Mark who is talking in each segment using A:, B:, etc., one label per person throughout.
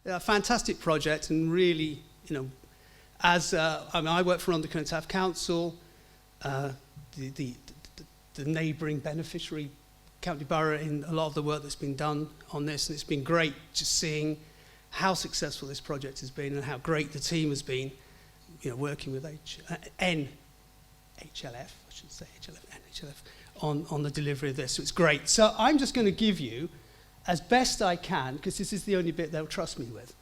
A: A fantastic project, and really, as I work for Undercurrent Taff Council, the neighbouring beneficiary county borough in a lot of the work that's been done on this, and it's been great just seeing how successful this project has been and how great the team has been, working with NHLF, on the delivery of this. So it's great. So I'm just going to give you, as best I can, because this is the only bit they'll trust me with,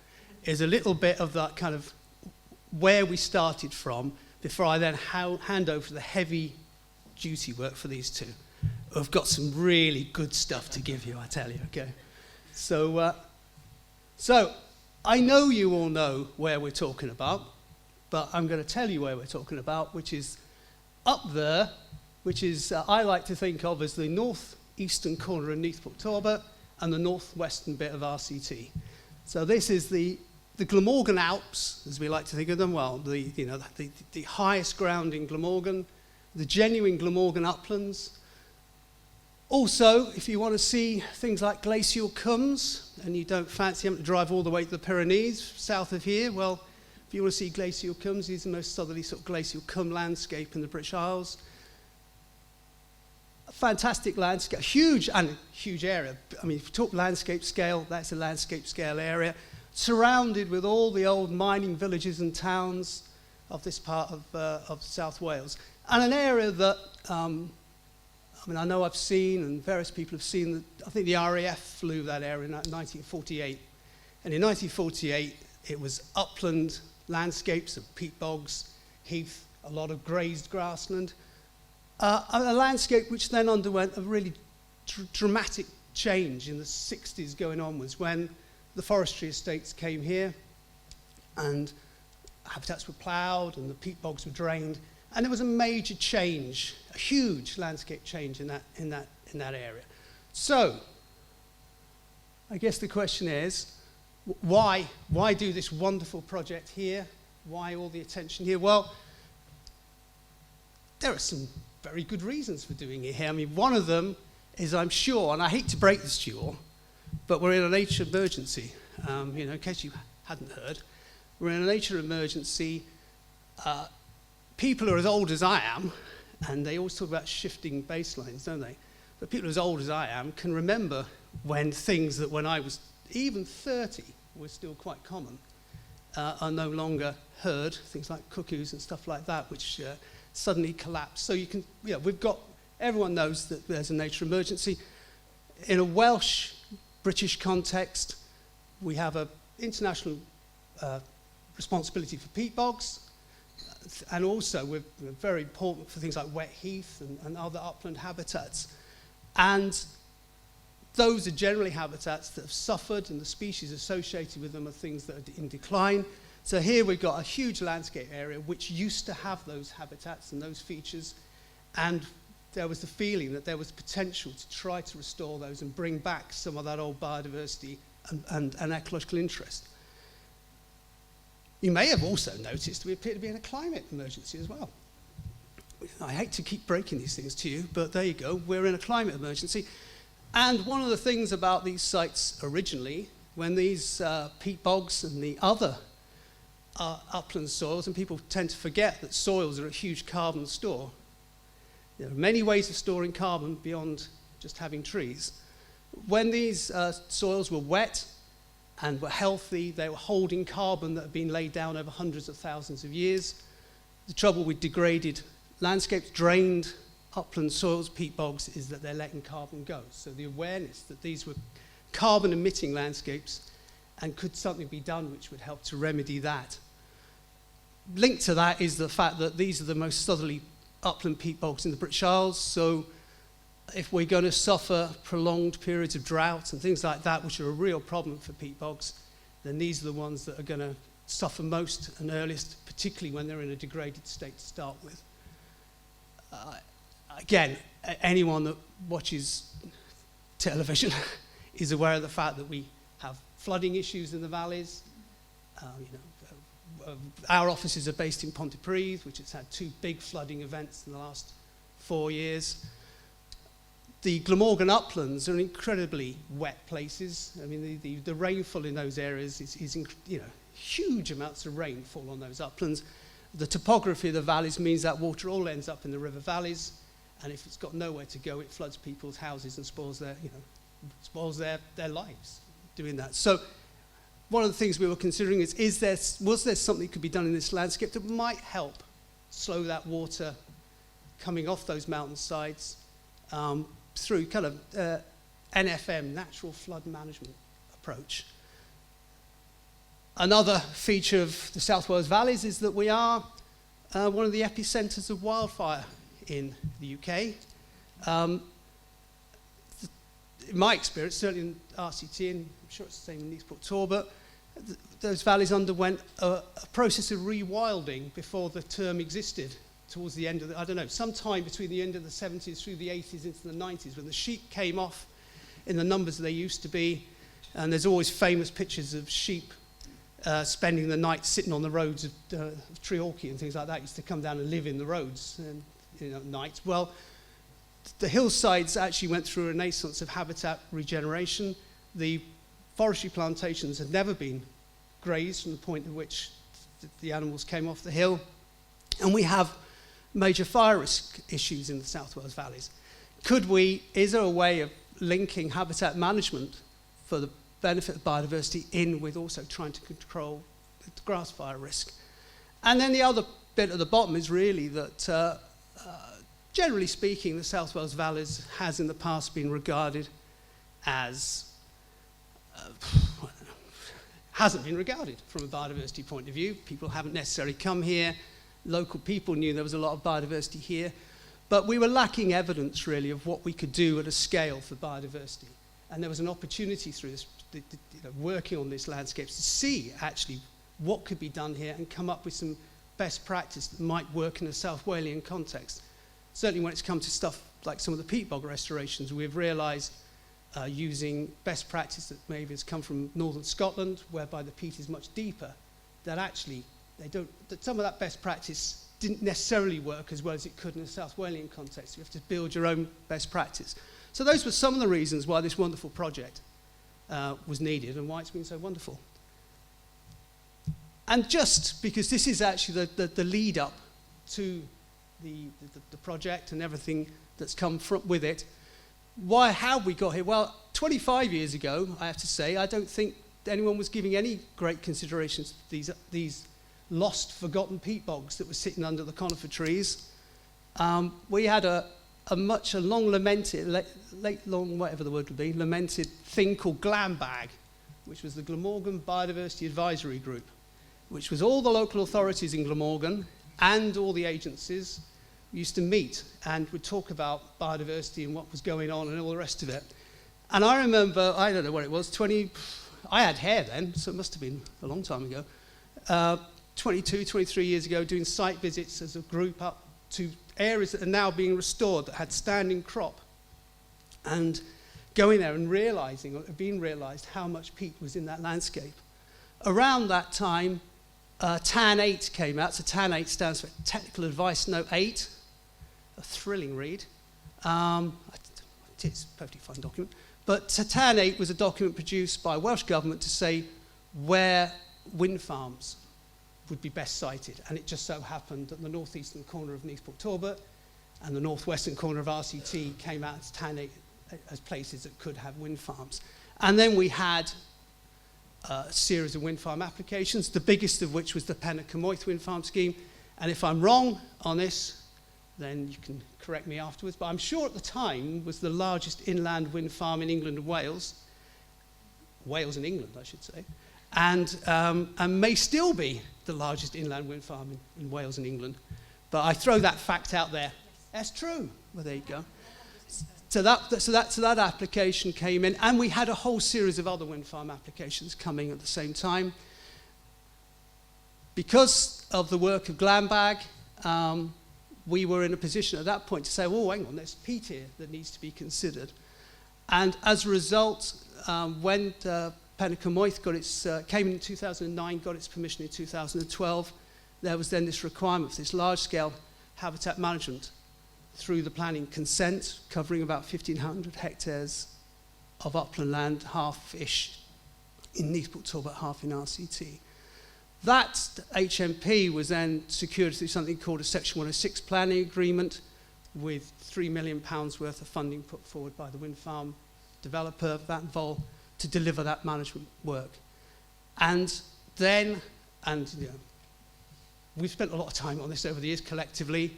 A: is a little bit of that kind of where we started from before I then hand over the heavy duty work for these two. I've got some really good stuff to give you, I tell you, okay? So I know you all know where we're talking about, but I'm going to tell you where we're talking about, which is up there, which is I like to think of as the northeastern corner of Neathport Talbot and the northwestern bit of RCT. So this is the Glamorgan Alps, as we like to think of them. Well, the highest ground in Glamorgan, the genuine Glamorgan uplands. Also, if you want to see things like glacial combes, and you don't fancy having to drive all the way to the Pyrenees south of here, well, if you want to see glacial combes, these are the most southerly sort of glacial combe landscape in the British Isles. A fantastic landscape, huge area. I mean, if you talk landscape scale, that's a landscape scale area, surrounded with all the old mining villages and towns of this part of South Wales. And an area that, I know I've seen, and various people have seen, I think the RAF flew that area in 1948. And in 1948, it was upland landscapes of peat bogs, heath, a lot of grazed grassland. A landscape which then underwent a really dramatic change in the 60s going onwards, when the forestry estates came here and habitats were ploughed and the peat bogs were drained, and there was a major change, a huge landscape change in that area. So I guess the question is, why do this wonderful project here? Why all the attention here? Well, there are some very good reasons for doing it here. I mean, one of them is, I'm sure, and I hate to break this to you all, but we're in a nature emergency. In case you hadn't heard, we're in a nature emergency. People are as old as I am, and they always talk about shifting baselines, don't they? But people as old as I am can remember when things that when I was even 30 were still quite common are no longer heard, things like cuckoos and stuff like that, which suddenly collapse. So you can, everyone knows that there's a nature emergency. In a Welsh-British context, we have an international responsibility for peat bogs, and also we're very important for things like wet heath and other upland habitats. And those are generally habitats that have suffered, and the species associated with them are things that are in decline. So here we've got a huge landscape area which used to have those habitats and those features, and there was the feeling that there was potential to try to restore those and bring back some of that old biodiversity and ecological interest. You may have also noticed we appear to be in a climate emergency as well. I hate to keep breaking these things to you, but there you go, we're in a climate emergency. And one of the things about these sites originally, when these peat bogs and the other upland soils, and people tend to forget that soils are a huge carbon store. There are many ways of storing carbon beyond just having trees. When these soils were wet and were healthy, they were holding carbon that had been laid down over hundreds of thousands of years. The trouble with degraded landscapes, drained upland soils, peat bogs, is that they're letting carbon go. So the awareness that these were carbon-emitting landscapes, and could something be done which would help to remedy that. Linked to that is the fact that these are the most southerly upland peat bogs in the British Isles, so if we're going to suffer prolonged periods of drought and things like that, which are a real problem for peat bogs, then these are the ones that are going to suffer most and earliest, particularly when they're in a degraded state to start with. Again, anyone that watches television is aware of the fact that we have flooding issues in the valleys. Our offices are based in Pontypridd, which has had 2 big flooding events in the last 4 years. the Glamorgan uplands are incredibly wet places. I mean, the rainfall in those areas is huge amounts of rain fall on those uplands. The topography of the valleys means that water all ends up in the river valleys, and if it's got nowhere to go, it floods people's houses and spoils their lives doing that. So one of the things we were considering is was there something that could be done in this landscape that might help slow that water coming off those mountainsides through kind of NFM, natural flood management approach. Another feature of the South Wales Valleys is that we are one of the epicenters of wildfire in the UK. In my experience, certainly in RCT, and I'm sure it's the same in Newport Talbot, those valleys underwent a process of rewilding before the term existed towards the end of sometime between the end of the 70s through the 80s into the 90s, when the sheep came off in the numbers they used to be. And there's always famous pictures of sheep spending the night sitting on the roads of Treorchy and things like that. Used to come down and live in the roads at night. Well, the hillsides actually went through a renaissance of habitat regeneration. The forestry plantations had never been grazed from the point at which the animals came off the hill. And we have major fire risk issues in the South Wales Valleys. Is there a way of linking habitat management for the benefit of biodiversity in with also trying to control the grass fire risk? And then the other bit at the bottom is really that generally speaking, the South Wales Valleys has in the past been regarded as, hasn't been regarded from a biodiversity point of view. People haven't necessarily come here. Local people knew there was a lot of biodiversity here. But we were lacking evidence, really, of what we could do at a scale for biodiversity. And there was an opportunity through this, working on these landscapes to see, actually, what could be done here and come up with some best practice that might work in a South Walian context. Certainly when it's come to stuff like some of the peat bog restorations, we've realised using best practice that maybe has come from northern Scotland, whereby the peat is much deeper, that actually that some of that best practice didn't necessarily work as well as it could in a South Walian context. You have to build your own best practice. So those were some of the reasons why this wonderful project was needed and why it's been so wonderful. And just because this is actually the lead up to the project and everything that's come with it, how we got here? Well, 25 years ago, I have to say, I don't think anyone was giving any great consideration to these lost, forgotten peat bogs that were sitting under the conifer trees. We had a long lamented, whatever the word would be, lamented thing called GLAMBAG, which was the Glamorgan Biodiversity Advisory Group, which was all the local authorities in Glamorgan and all the agencies used to meet and would talk about biodiversity and what was going on and all the rest of it. And I remember, I don't know what it was, I had hair then, so it must have been a long time ago, 22, 23 years ago, doing site visits as a group up to areas that are now being restored that had standing crop, and going there and realising, or being realised, how much peat was in that landscape. Around that time, TAN 8 came out. So TAN 8 stands for Technical Advice Note 8, a thrilling read. It's a perfectly fine document. But TAN 8 was a document produced by Welsh Government to say where wind farms would be best sited. And it just so happened that the northeastern corner of Newport Talbot and the northwestern corner of RCT came out as TAN 8 as places that could have wind farms. And then we had a series of wind farm applications, the biggest of which was the Pen-y-Cymoedd wind farm scheme. And if I'm wrong on this, then you can correct me afterwards, but I'm sure at the time was the largest inland wind farm in England and Wales. Wales and England, I should say. And may still be the largest inland wind farm in Wales and England. But I throw that fact out there. That's true. Well, there you go. So that application came in, and we had a whole series of other wind farm applications coming at the same time. Because of the work of GLAMBAG, we were in a position at that point to say, oh, hang on, there's peat here that needs to be considered. And as a result, when Pen-y-Cymoedd came in 2009, got its permission in 2012, there was then this requirement for this large-scale habitat management through the planning consent, covering about 1,500 hectares of upland land, half-ish in Neathport Talbot, half in RCT. That HMP was then secured through something called a Section 106 planning agreement with £3 million worth of funding put forward by the wind farm developer, Vattenfall, to deliver that management work. And then, we've spent a lot of time on this over the years collectively,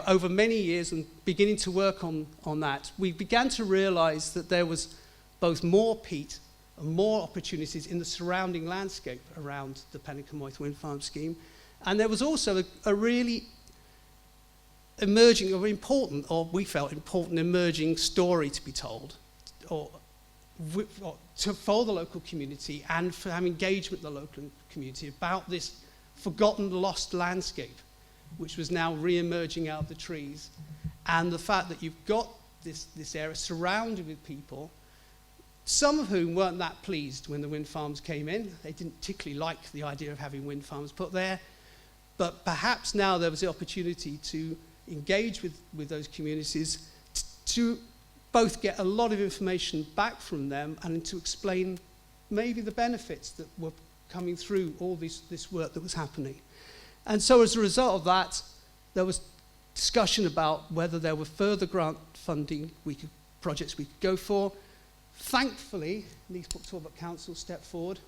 A: over many years, and beginning to work on that, we began to realise that there was both more peat and more opportunities in the surrounding landscape around the Pennacomoith Wind Farm scheme. And there was also a really emerging, or important, or we felt important, emerging story to be told, or for the local community and for have engagement with the local community about this forgotten, lost landscape, which was now re-emerging out of the trees. And the fact that you've got this area surrounded with people, some of whom weren't that pleased when the wind farms came in. They didn't particularly like the idea of having wind farms put there. But perhaps now there was the opportunity to engage with those communities to both get a lot of information back from them and to explain maybe the benefits that were coming through all this work that was happening. And so as a result of that, there was discussion about whether there were further grant funding projects we could go for. Thankfully, Neathport Talbot Council stepped forward,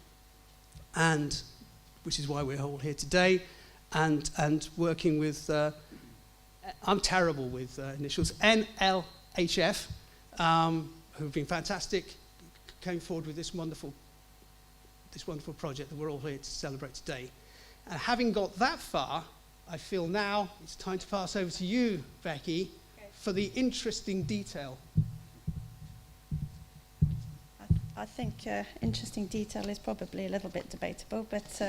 A: and which is why we're all here today, and working with, I'm terrible with initials, NLHF, who've been fantastic, came forward with this wonderful project that we're all here to celebrate today. And having got that far, I feel now it's time to pass over to you, Becky, for the interesting detail.
B: I think interesting detail is probably a little bit debatable, but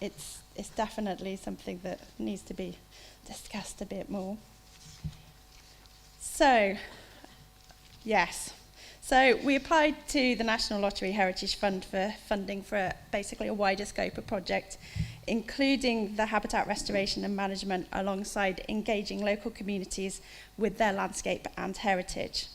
B: it's definitely something that needs to be discussed a bit more. So, yes. So we applied to the National Lottery Heritage Fund for funding for basically a wider scope of project, including the habitat restoration and management alongside engaging local communities with their landscape and heritage.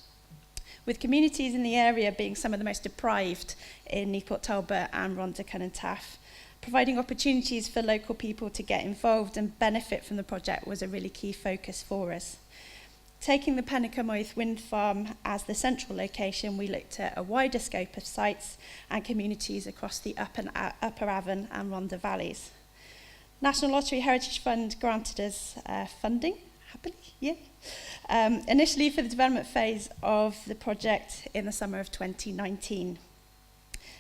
B: With communities in the area being some of the most deprived in Neathport Talbot and Rhondda and Taff, providing opportunities for local people to get involved and benefit from the project was a really key focus for us. Taking the Pennacomoith Wind Farm as the central location, we looked at a wider scope of sites and communities across the Upper Avon and Rhondda valleys. National Lottery Heritage Fund granted us funding, happily, yeah. Initially for the development phase of the project in the summer of 2019.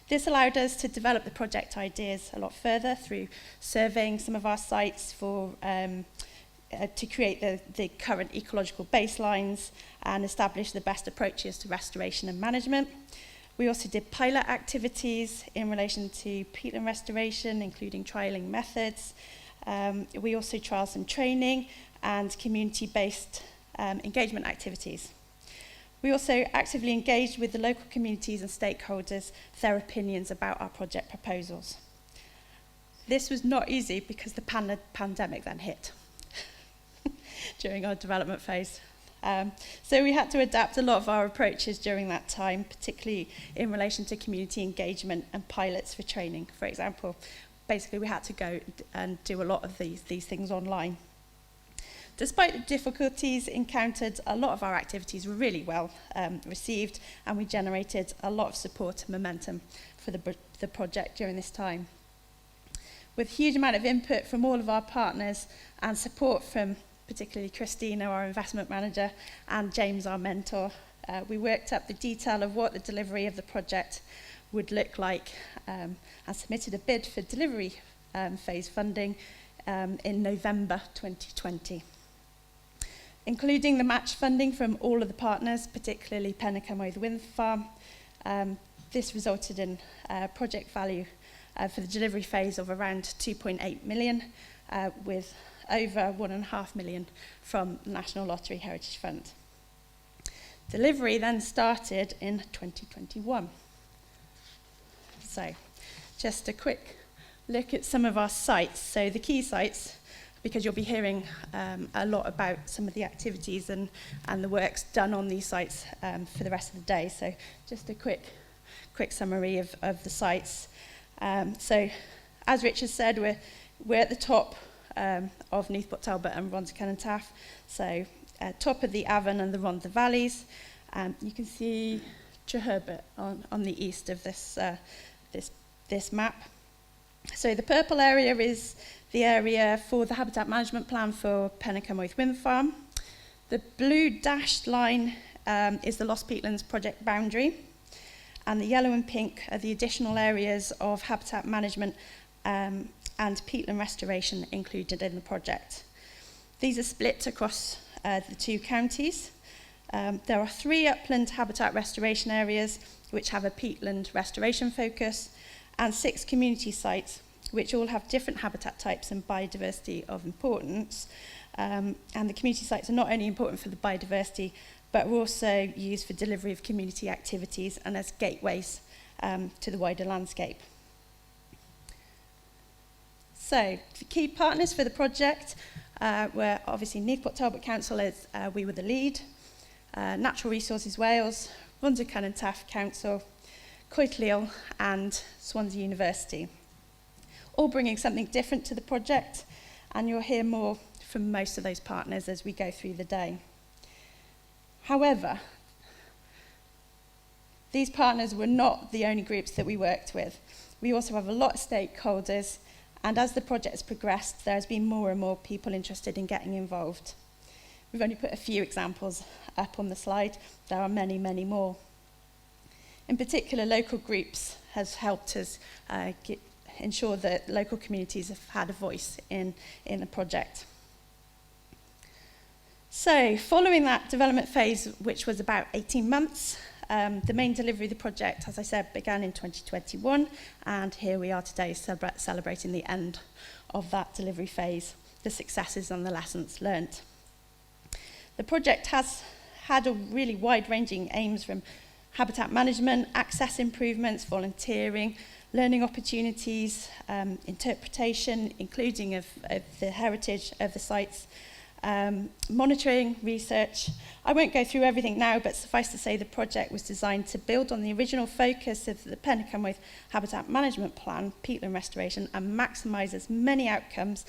B: This allowed us to develop the project ideas a lot further through surveying some of our sites for to create the current ecological baselines and establish the best approaches to restoration and management. We also did pilot activities in relation to peatland restoration, including trialling methods. We also trialed some training and community-based engagement activities. We also actively engaged with the local communities and stakeholders for their opinions about our project proposals. This was not easy because the pandemic then hit during our development phase. So we had to adapt a lot of our approaches during that time, particularly in relation to community engagement and pilots for training, for example. Basically, we had to go and do a lot of these things online. Despite the difficulties encountered, a lot of our activities were really well received, and we generated a lot of support and momentum for the project during this time. With a huge amount of input from all of our partners and support from particularly Christina, our investment manager, and James, our mentor, we worked up the detail of what the delivery of the project would look like and submitted a bid for delivery phase funding in November 2020. Including the match funding from all of the partners, particularly Pennacomoith Wind Farm, this resulted in a project value for the delivery phase of around 2.8 million, with over 1.5 million from the National Lottery Heritage Fund. Delivery then started in 2021. So, just a quick look at some of our sites. So the key sites, because you'll be hearing a lot about some of the activities and the works done on these sites for the rest of the day. So just a quick summary of the sites. So as Richard said, we're at the top of Newport Talbot and Rhondda and Taff. So top of the Avon and the Rhondda valleys. You can see Treherbert on the east of this map. So the purple area is the area for the habitat management plan for Pennacomoith Wind Farm. The blue dashed line is the Lost Peatlands project boundary, and the yellow and pink are the additional areas of habitat management and peatland restoration included in the project. These are split across the 2 counties. There are 3 upland habitat restoration areas which have a peatland restoration focus, and 6 community sites which all have different habitat types and biodiversity of importance. And the community sites are not only important for the biodiversity, but are also used for delivery of community activities and as gateways to the wider landscape. So, the key partners for the project were obviously Newport Talbot Council, as we were the lead, Natural Resources Wales, Rhondda and Taff Council, Coed and Swansea University, all bringing something different to the project, and you'll hear more from most of those partners as we go through the day. However, these partners were not the only groups that we worked with. We also have a lot of stakeholders, and as the project has progressed, there has been more and more people interested in getting involved. We've only put a few examples up on the slide. There are many, many more. In particular, local groups has helped us ensure that local communities have had a voice in the project. So, following that development phase, which was about 18 months, the main delivery of the project, as I said, began in 2021, and here we are today celebrating the end of that delivery phase, the successes and the lessons learnt. The project has had a really wide-ranging aims from habitat management, access improvements, volunteering, learning opportunities, interpretation, including of the heritage of the sites, monitoring, research. I won't go through everything now, but suffice to say the project was designed to build on the original focus of the Pennacomoith Habitat Management Plan, peatland restoration, and maximise as many outcomes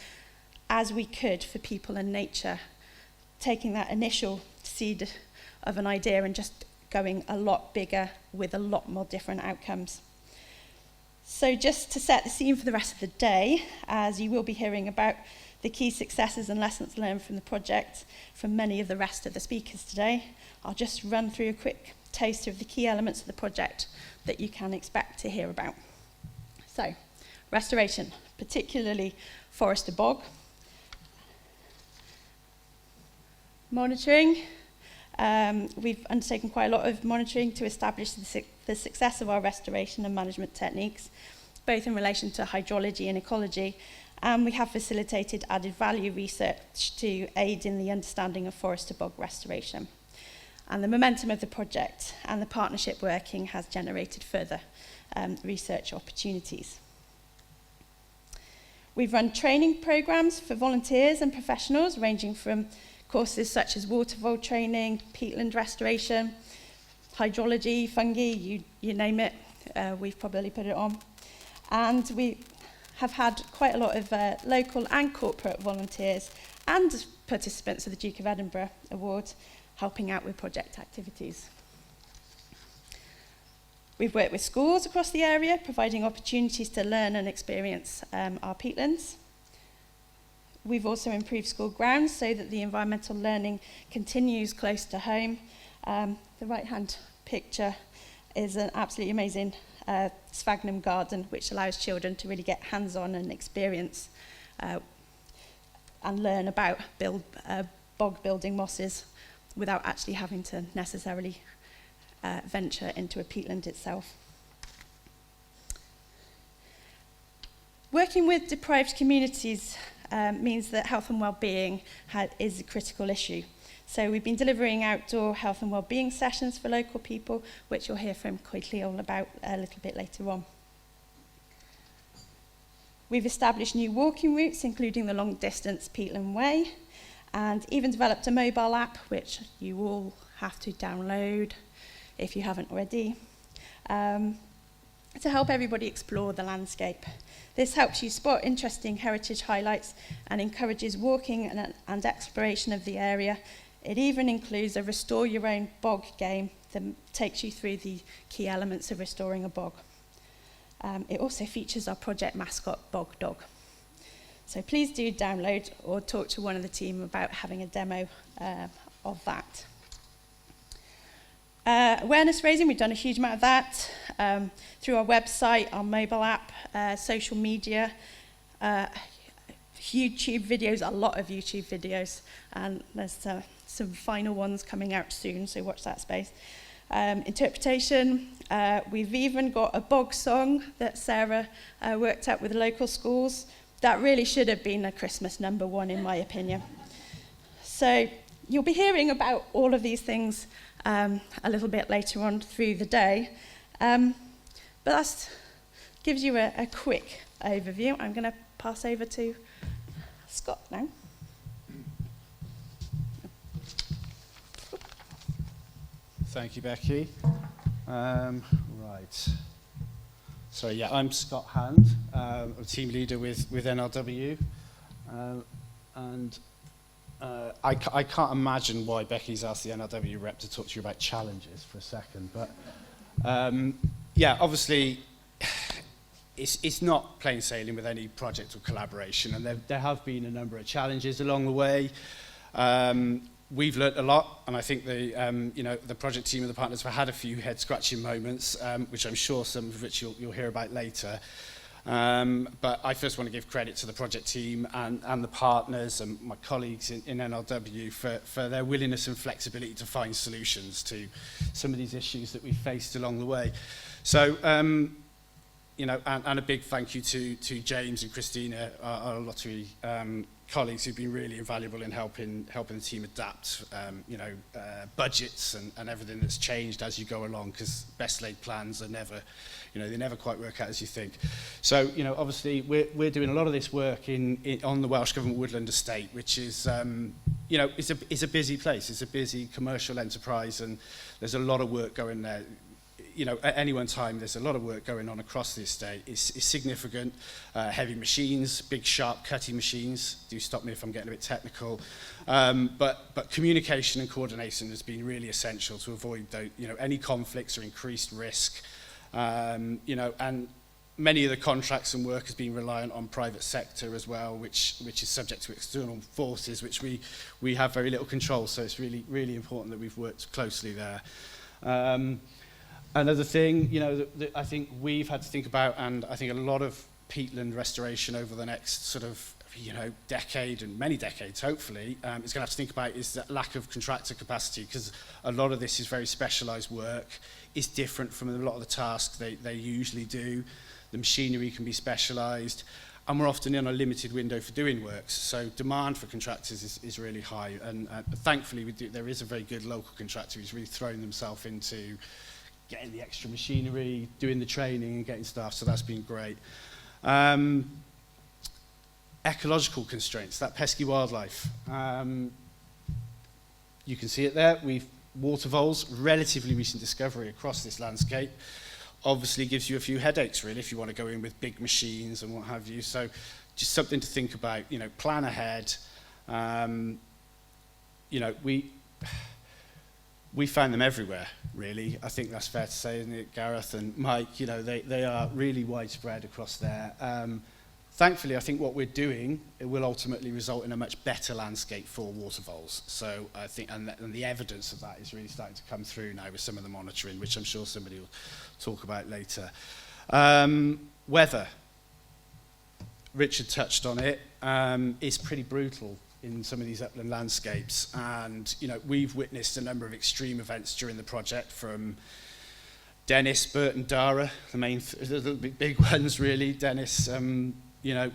B: as we could for people and nature, taking that initial seed of an idea and just going a lot bigger with a lot more different outcomes. So just to set the scene for the rest of the day, as you will be hearing about the key successes and lessons learned from the project from many of the rest of the speakers today, I'll just run through a quick taste of the key elements of the project that you can expect to hear about. So, restoration, particularly Forester Bog. Monitoring. We've undertaken quite a lot of monitoring to establish the success of our restoration and management techniques, both in relation to hydrology and ecology, and we have facilitated added value research to aid in the understanding of Forester Bog restoration. And the momentum of the project and the partnership working has generated further research opportunities. We've run training programmes for volunteers and professionals, ranging from courses such as water vole training, peatland restoration, hydrology, fungi, you name it, we've probably put it on. And we have had quite a lot of local and corporate volunteers and participants of the Duke of Edinburgh Award helping out with project activities. We've worked with schools across the area, providing opportunities to learn and experience our peatlands. We've also improved school grounds so that the environmental learning continues close to home. The right-hand picture is an absolutely amazing sphagnum garden, which allows children to really get hands-on and experience and learn about bog building mosses without actually having to necessarily venture into a peatland itself. Working with deprived communities means that health and well-being is a critical issue. So we've been delivering outdoor health and well-being sessions for local people, which you'll hear from Coed about a little bit later on. We've established new walking routes, including the long-distance Peatland Way, and even developed a mobile app, which you all have to download if you haven't already, to help everybody explore the landscape. This helps you spot interesting heritage highlights and encourages walking and exploration of the area. It even includes a restore your own bog game that takes you through the key elements of restoring a bog. It also features our project mascot, Bog Dog. So please do download or talk to one of the team about having a demo of that. Awareness raising, we've done a huge amount of that through our website, our mobile app, social media, YouTube videos, a lot of YouTube videos, and there's some final ones coming out soon, so watch that space. Interpretation, we've even got a bog song that Sarah worked out with local schools. That really should have been a Christmas #1 in my opinion. So you'll be hearing about all of these things a little bit later on through the day. But that gives you a quick overview. I'm going to pass over to Scott now.
C: Thank you, Becky. Right. So yeah, I'm Scott Hand. I'm a team leader with NRW. I can't imagine why Becky's asked the NRW rep to talk to you about challenges for a second. But yeah, obviously, it's not plain sailing with any project or collaboration. And there have been a number of challenges along the way. We've learnt a lot, and I think the project team and the partners have had a few head-scratching moments, which I'm sure some of which you'll hear about later. But I first want to give credit to the project team and the partners and my colleagues in NRW for their willingness and flexibility to find solutions to some of these issues that we faced along the way. So, and a big thank you to James and Christina, our lottery colleagues who've been really invaluable in helping the team adapt, budgets and everything that's changed as you go along, because best laid plans are never, they never quite work out as you think. So, obviously we're doing a lot of this work on the Welsh Government Woodland Estate, which is, it's a busy place. It's a busy commercial enterprise, and there's a lot of work going there. At any one time, there's a lot of work going on across the estate. It's significant. Heavy machines, big, sharp cutting machines. Do stop me if I'm getting a bit technical. But communication and coordination has been really essential to avoid any conflicts or increased risk. And many of the contracts and work has been reliant on private sector as well, which is subject to external forces, which we have very little control. So it's really, really important that we've worked closely there. Another thing, that I think we've had to think about, and I think a lot of peatland restoration over the next sort of, decade and many decades, hopefully, is going to have to think about is that lack of contractor capacity, because a lot of this is very specialised work. It's different from a lot of the tasks they usually do. The machinery can be specialised, and we're often in a limited window for doing works. So demand for contractors is really high, and thankfully there is a very good local contractor who's really thrown themselves into getting the extra machinery, doing the training and getting staff, so that's been great. Ecological constraints, that pesky wildlife. You can see it there. Water voles, relatively recent discovery across this landscape. Obviously gives you a few headaches, really, if you want to go in with big machines and what have you. So just something to think about, plan ahead. We find them everywhere, really. I think that's fair to say, isn't it, Gareth and Mike? They are really widespread across there. Thankfully, I think what we're doing, it will ultimately result in a much better landscape for water voles. So I think, and the evidence of that is really starting to come through now with some of the monitoring, which I'm sure somebody will talk about later. Weather. Richard touched on it. It's pretty brutal in some of these upland landscapes, and we've witnessed a number of extreme events during the project, from Dennis, Bert and Dara, the big ones really. Dennis, we'll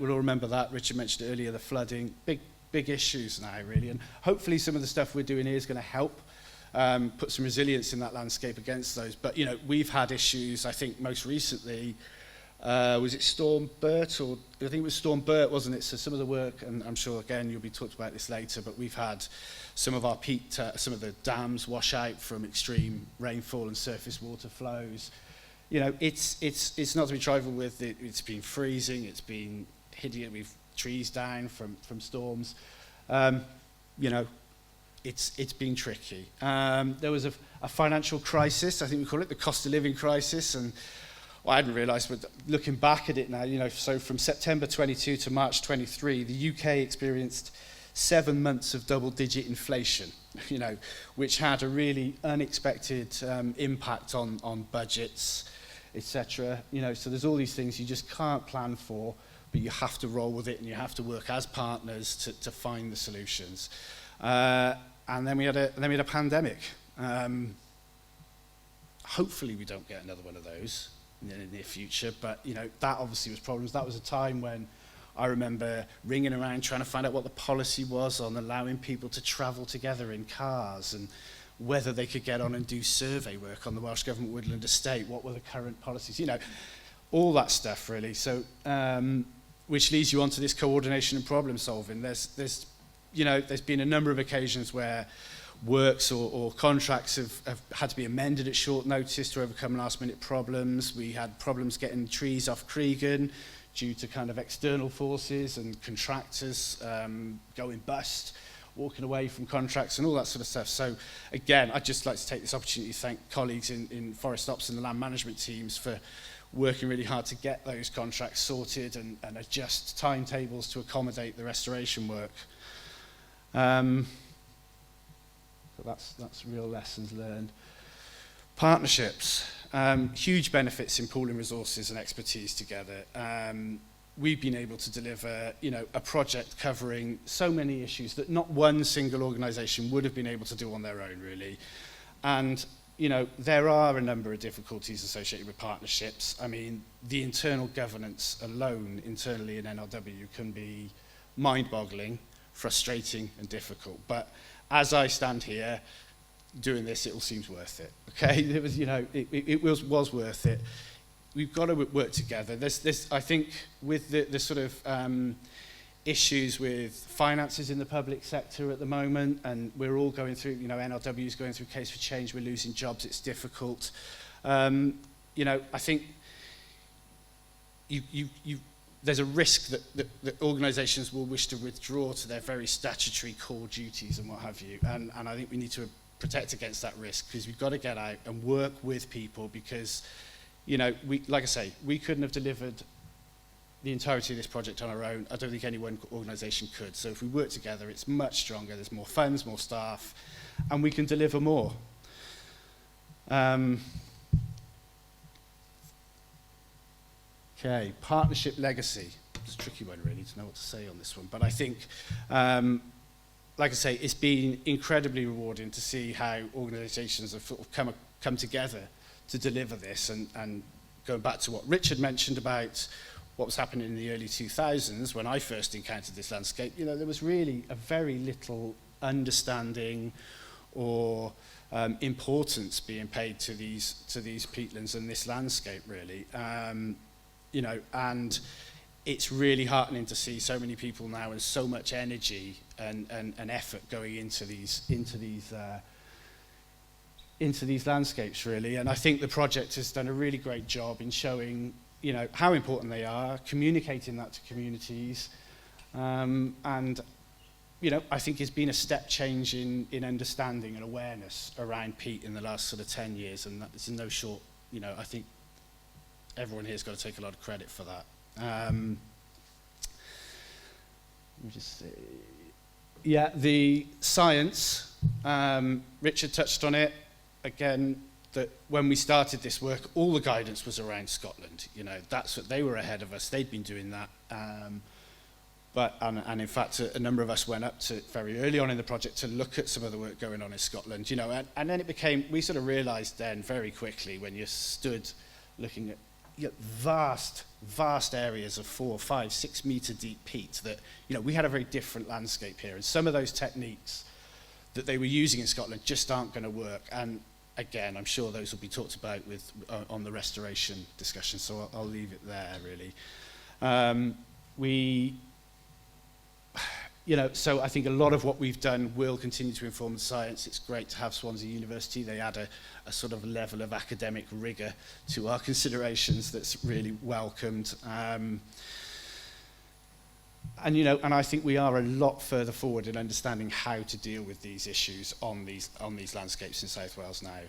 C: all remember that. Richard mentioned earlier the flooding, big issues now really, and hopefully some of the stuff we're doing here is going to help put some resilience in that landscape against those. But we've had issues, I think most recently was it Storm Bert, or I think it was Storm Bert, wasn't it? So some of the work, and I'm sure again you'll be talked about this later, but we've had some of our peat, some of the dams wash out from extreme rainfall and surface water flows. You know, it's not to be trifled with. It's been freezing. It's been hideous. We've trees down from storms. You know, it's been tricky. There was a financial crisis. I think we call it the cost of living crisis, and well, I hadn't realised, but looking back at it now, you know, so from September 22 to March 23, the UK experienced 7 months of double-digit inflation, you know, which had a really unexpected impact on budgets, etc. You know, so there's all these things you just can't plan for, but you have to roll with it, and you have to work as partners to find the solutions. And then we had a pandemic. Hopefully we don't get another one of those in the near future, but you know, that obviously was problems. That was a time when I remember ringing around trying to find out what the policy was on allowing people to travel together in cars, and whether they could get on and do survey work on the Welsh Government Woodland Estate. What were the current policies? You know, all that stuff really. So, which leads you on to this coordination and problem solving. There's been a number of occasions where works or contracts have had to be amended at short notice to overcome last minute problems. We had problems getting trees off Cregan due to kind of external forces and contractors going bust, walking away from contracts and all that sort of stuff. So again, I'd just like to take this opportunity to thank colleagues in Forest Ops and the land management teams for working really hard to get those contracts sorted and adjust timetables to accommodate the restoration work. So that's real lessons learned. Partnerships, huge benefits in pooling resources and expertise together. We've been able to deliver, you know, a project covering so many issues that not one single organisation would have been able to do on their own, really. And, you know, there are a number of difficulties associated with partnerships. I mean, the internal governance alone, internally in NRW, can be mind-boggling, frustrating and difficult. But as I stand here doing this, it all seems worth it. Okay, it was, you know, it was worth it. We've got to work together. There's I think, with the sort of issues with finances in the public sector at the moment, and we're all going through, you know, NRW is going through Case for Change. We're losing jobs. It's difficult. You know, I think there's a risk that organisations will wish to withdraw to their very statutory core duties and what have you. And I think we need to protect against that risk, because we've got to get out and work with people, because, you know, like I say, we couldn't have delivered the entirety of this project on our own. I don't think any one organisation could. So if we work together, it's much stronger. There's more funds, more staff, and we can deliver more. Okay, partnership legacy. It's a tricky one, really, to know what to say on this one. But I think, like I say, it's been incredibly rewarding to see how organisations have sort of come together to deliver this. And going back to what Richard mentioned about what was happening in the early 2000s, when I first encountered this landscape, you know, there was really a very little understanding or importance being paid to these peatlands and this landscape, really. You know, and it's really heartening to see so many people now and so much energy and effort going into these landscapes, really. And I think the project has done a really great job in showing, you know, how important they are, communicating that to communities, and, you know, I think it's been a step change in understanding and awareness around peat in the last sort of 10 years, and that's in no short, you know, I think everyone here's got to take a lot of credit for that. Let me just say, yeah, the science, Richard touched on it again, that when we started this work, all the guidance was around Scotland. You know, that's what they were ahead of us. They'd been doing that. And in fact, a number of us went up to very early on in the project to look at some of the work going on in Scotland, you know, and then it became, we sort of realised then very quickly, when you stood looking at, you know, vast areas of 4, 5, 6 metre deep peat, that, you know, we had a very different landscape here, and some of those techniques that they were using in Scotland just aren't going to work. And again, I'm sure those will be talked about with on the restoration discussion, so I'll leave it there, really. So I think a lot of what we've done will continue to inform the science. It's great to have Swansea University. They add a sort of level of academic rigour to our considerations that's really welcomed. And I think we are a lot further forward in understanding how to deal with these issues on these landscapes in South Wales now.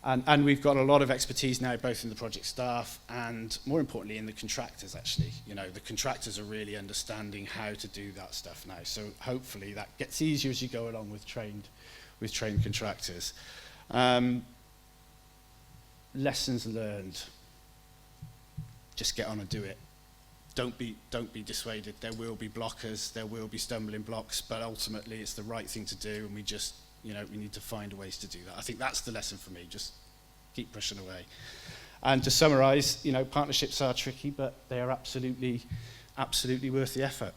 C: And we've got a lot of expertise now, both in the project staff and, more importantly, in the contractors, actually. The contractors are really understanding how to do that stuff now. So hopefully that gets easier as you go along with trained contractors. Lessons learned. Just get on and do it. Don't be dissuaded. There will be blockers, there will be stumbling blocks, but ultimately it's the right thing to do, and we just, we need to find ways to do that. I think that's the lesson for me, just keep pushing away. And to summarise, partnerships are tricky, but they are absolutely worth the effort.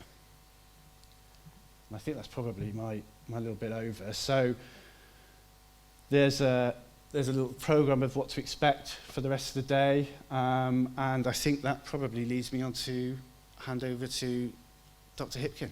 C: And I think that's probably my little bit over. So there's a little programme of what to expect for the rest of the day, and I think that probably leads me on to hand over to Dr. Hipkin.